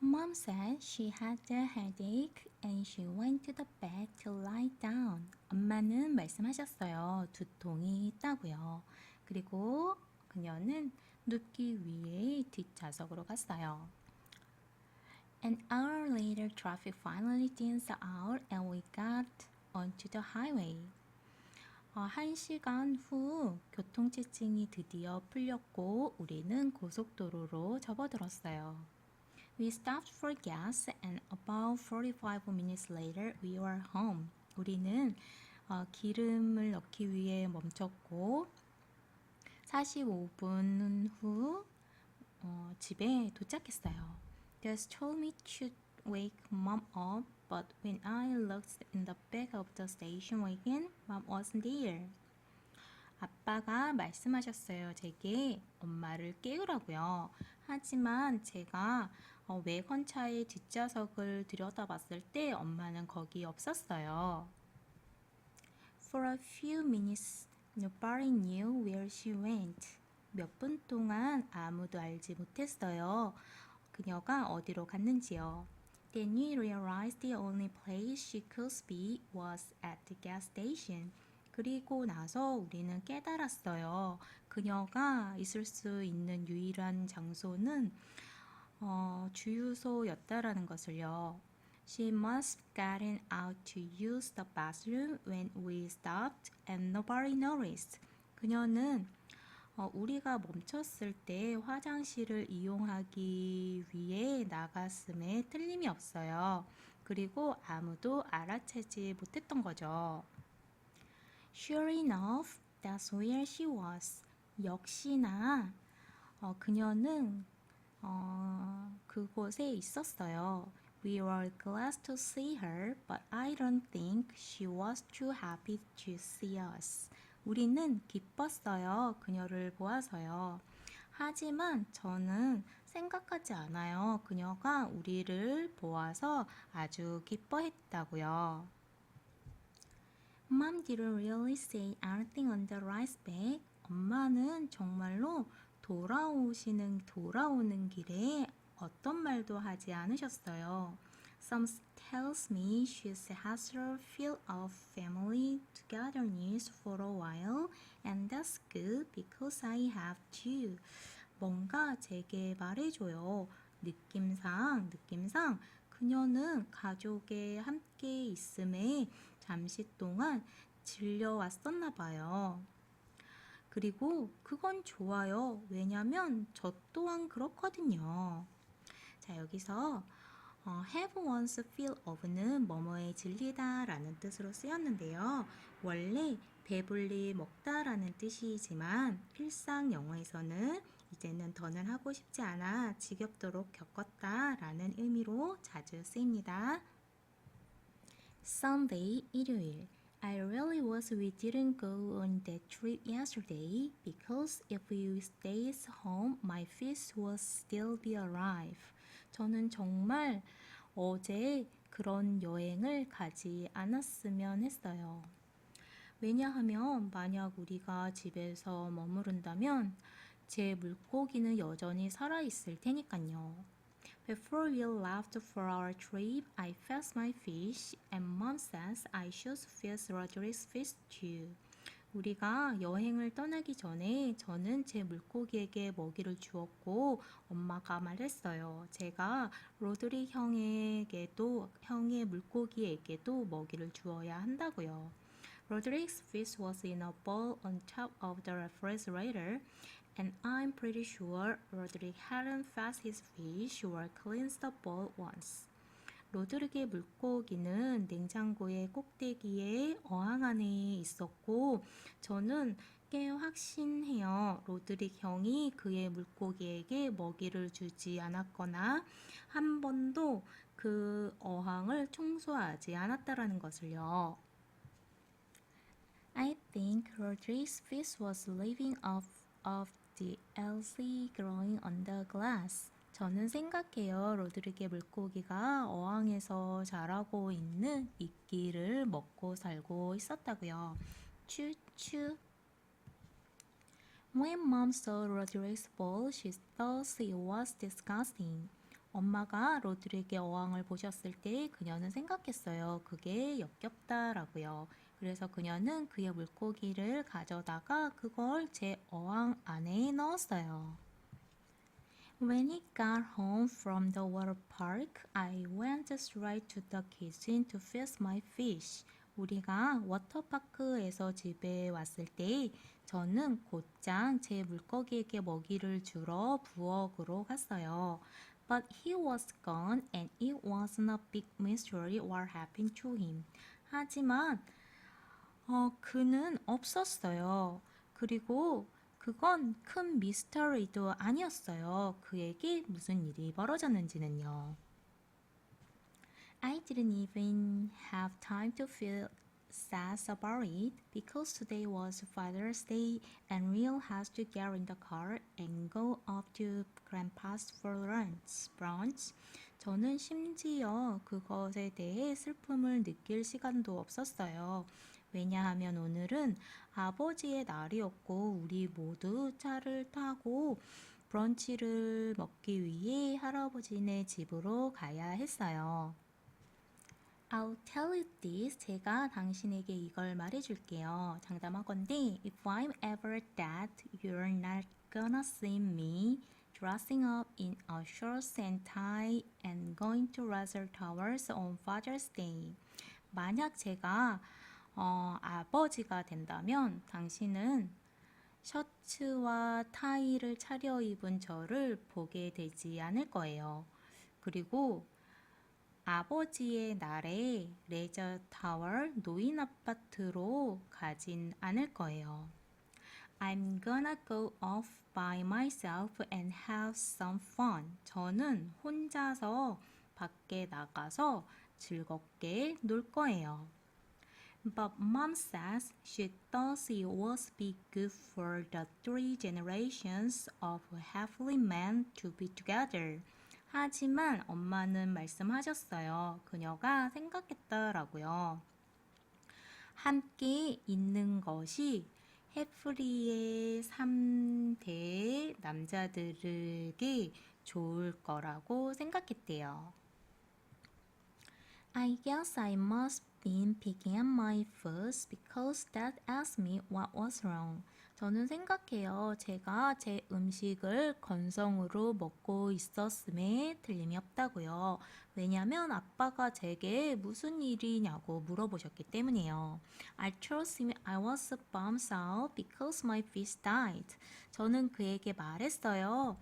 Mom said she had a headache and she went to the bed to lie down. 엄마는 말씀하셨어요. 두통이 있다고요. 그리고 그녀는 눕기 위해 뒷좌석으로 갔어요. An hour later, traffic finally thins out and we got onto the highway. 1시간 후 교통체증이 드디어 풀렸고 우리는 고속도로로 접어들었어요. We stopped for gas and about 45 minutes later we were home. 우리는 기름을 넣기 위해 멈췄고 45분 후 집에 도착했어요. Gus told me to wake Mom up, but when I looked in the back of the station wagon, Mom wasn't there. 아빠가 말씀하셨어요. 제게 엄마를 깨우라고요. 하지만 제가 외건차의 뒷좌석을 들여다봤을 때 엄마는 거기 없었어요. For a few minutes, nobody knew where she went. 몇 분 동안 아무도 알지 못했어요. 그녀가 어디로 갔는지요. Then we realized the only place she could be was at the gas station. 그리고 나서 우리는 깨달았어요. 그녀가 있을 수 있는 유일한 장소는 주유소였다라는 것을요. She must have gotten out to use the bathroom when we stopped and nobody noticed. 그녀는 우리가 멈췄을 때 화장실을 이용하기 위해 나갔음에 틀림이 없어요. 그리고 아무도 알아채지 못했던 거죠. Sure enough, that's where she was. 역시나 그녀는 그곳에 있었어요. We were glad to see her, but I don't think she was too happy to see us. 우리는 기뻤어요. 그녀를 보아서요. 하지만 저는 생각하지 않아요. 그녀가 우리를 보아서 아주 기뻐했다고요. Mom didn't really say anything on the rice bag. 엄마는 정말로 돌아오는 길에 어떤 말도 하지 않으셨어요. Some tells me she has her fill of family togetherness for a while, and that's good because I have to. 뭔가 제게 말해줘요. 느낌상 그녀는 가족에 함께 있음에 잠시 동안 질려왔었나 봐요. 그리고 그건 좋아요. 왜냐면 저 또한 그렇거든요. 자, 여기서 have one's fill of는 뭐뭐에 질리다 라는 뜻으로 쓰였는데요. 원래 배불리 먹다라는 뜻이지만 일상 영어에서는 이제는 더는 하고 싶지 않아 지겹도록 겪었다 라는 의미로 자주 쓰입니다. Sunday, 일요일. I really wish we didn't go on that trip yesterday because if we stayed home, my fish would still be alive. 저는 정말 어제 그런 여행을 가지 않았으면 했어요. 왜냐하면 만약 우리가 집에서 머무른다면 제 물고기는 여전히 살아있을 테니까요. Before we left for our trip, I fed my fish and Mom says I should feed Rodrigue's fish too. 우리가 여행을 떠나기 전에 저는 제 물고기에게 먹이를 주었고 엄마가 말했어요. 제가 로드릭 형의 물고기에게도 먹이를 주어야 한다고요. Rodrigue's fish was in a bowl on top of the refrigerator, and I'm pretty sure Rodrigue hadn't fed his fish or cleansed the bowl once. 로드릭의 물고기는 냉장고의 꼭대기에 어항 안에 있었고 저는 꽤 확신해요. 로드릭 형이 그의 물고기에게 먹이를 주지 않았거나 한 번도 그 어항을 청소하지 않았다라는 것을요. I think Rodrigue's fish was living off of the algae growing on the glass. 저는 생각해요. 로드릭의 물고기가 어항에서 자라고 있는 이끼를 먹고 살고 있었다고요. 추추. When Mom saw Rodrigue's bowl, she thought it was disgusting. 엄마가 로드릭의 어항을 보셨을 때 그녀는 생각했어요. 그게 역겹다라고요. 그래서 그녀는 그의 물고기를 가져다가 그걸 제 어항 안에 넣었어요. When he got home from the water park, I went straight to the kitchen to feed my fish. 우리가 워터파크에서 집에 왔을 때 저는 곧장 제 물고기에게 먹이를 주러 부엌으로 갔어요. But he was gone and it wasn't a big mystery what happened to him. 하지만 그는 없었어요. 그리고 그건 큰 미스터리도 아니었어요. 그에게 무슨 일이 벌어졌는지는요. I didn't even have time to feel sad about it because today was Father's Day and Will has to get in the car and go up to Grandpa's for brunch. 저는 심지어 그것에 대해 슬픔을 느낄 시간도 없었어요. 왜냐하면 오늘은 아버지의 날이었고 우리 모두 차를 타고 브런치를 먹기 위해 할아버지네 집으로 가야 했어요. I'll tell you this. 제가 당신에게 이걸 말해줄게요. 장담하건대 if I'm ever dead, you're not gonna see me dressing up in a shirt and tie and going to Russell Towers on Father's Day. 만약 제가 아버지가 된다면 당신은 셔츠와 타이를 차려입은 저를 보게 되지 않을 거예요. 그리고 아버지의 날에 레저 타워 노인 아파트로 가진 않을 거예요. I'm gonna go off by myself and have some fun. 저는 혼자서 밖에 나가서 즐겁게 놀 거예요. But mom says she thought it would be good for the three generations of happily men to be together. 하지만 엄마는 말씀하셨어요. 그녀가 생각했다라고요. 함께 있는 것이 해프리의 3대 남자들에게 좋을 거라고 생각했대요. I guess I must been picking at my foot because Dad asked me what was wrong. 저는 생각해요. 제가 제 음식을 건성으로 먹고 있었음에 틀림이 없다고요. 왜냐면 아빠가 제게 무슨 일이냐고 물어보셨기 때문이에요. I told him I was bummed out because my fish died. 저는 그에게 말했어요.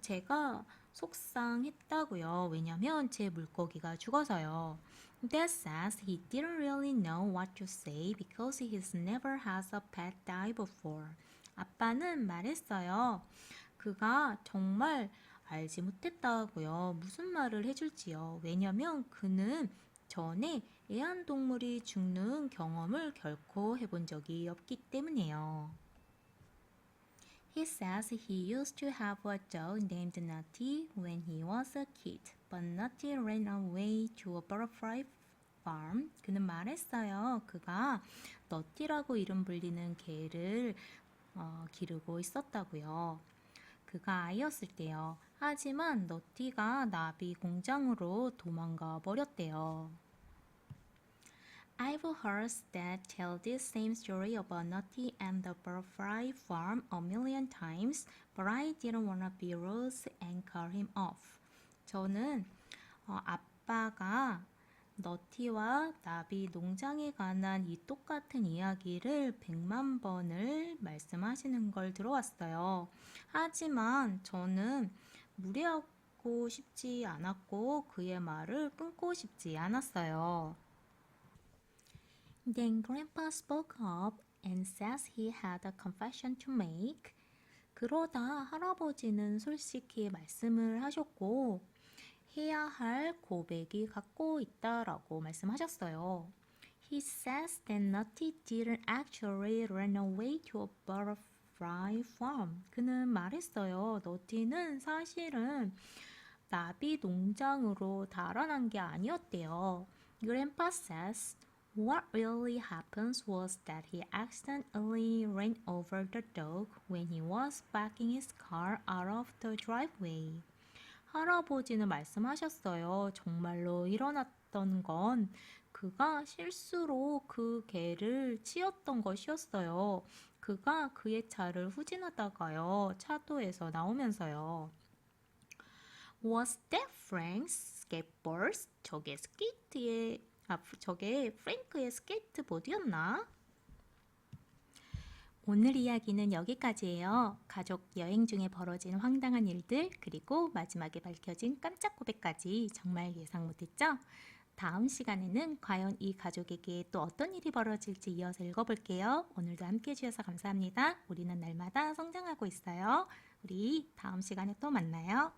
제가 속상했다고요. 왜냐면 제 물고기가 죽어서요. Dad says he didn't really know what to say because he's never had a pet die before. 아빠는 말했어요. 그가 정말 알지 못했다고요. 무슨 말을 해줄지요. 왜냐면 그는 전에 애완동물이 죽는 경험을 결코 해본 적이 없기 때문이에요. He says he used to have a dog named Nutty when he was a kid, but Nutty ran away to a butterfly farm. 그는 말했어요. 그가 너티라고 이름 불리는 개를 기르고 있었다고요. 그가 아이였을 때요. 하지만 너티가 나비 공장으로 도망가 버렸대요. I've heard Dad tell this same story about Nutty and the butterfly farm a million times, but I didn't want to be rude and cut him off. 저는 아빠가 너티와 나비 농장에 관한 이 똑같은 이야기를 100만 번을 말씀하시는 걸 들어왔어요. 하지만 저는 무례하고 싶지 않았고 그의 말을 끊고 싶지 않았어요. Then Grandpa spoke up and says he had a confession to make. 그러다 할아버지는 솔직히 말씀을 하셨고 해야 할 고백이 갖고 있다라고 말씀하셨어요. He says that Nutty didn't actually run away to a butterfly farm. 그는 말했어요. 너티는 사실은 나비 농장으로 달아난 게 아니었대요. Grandpa says what really happened was that he accidentally ran over the dog when he was backing his car out of the driveway. 할아버지는 말씀하셨어요. 정말로 일어났던 건 그가 실수로 그 개를 치었던 것이었어요. 그가 그의 차를 후진하다가요. 차도에서 나오면서요. Was that Frank's skateboard? 저게 프랭크의 스케이트보드였나? 오늘 이야기는 여기까지예요. 가족 여행 중에 벌어진 황당한 일들, 그리고 마지막에 밝혀진 깜짝 고백까지 정말 예상 못했죠? 다음 시간에는 과연 이 가족에게 또 어떤 일이 벌어질지 이어서 읽어볼게요. 오늘도 함께 해주셔서 감사합니다. 우리는 날마다 성장하고 있어요. 우리 다음 시간에 또 만나요.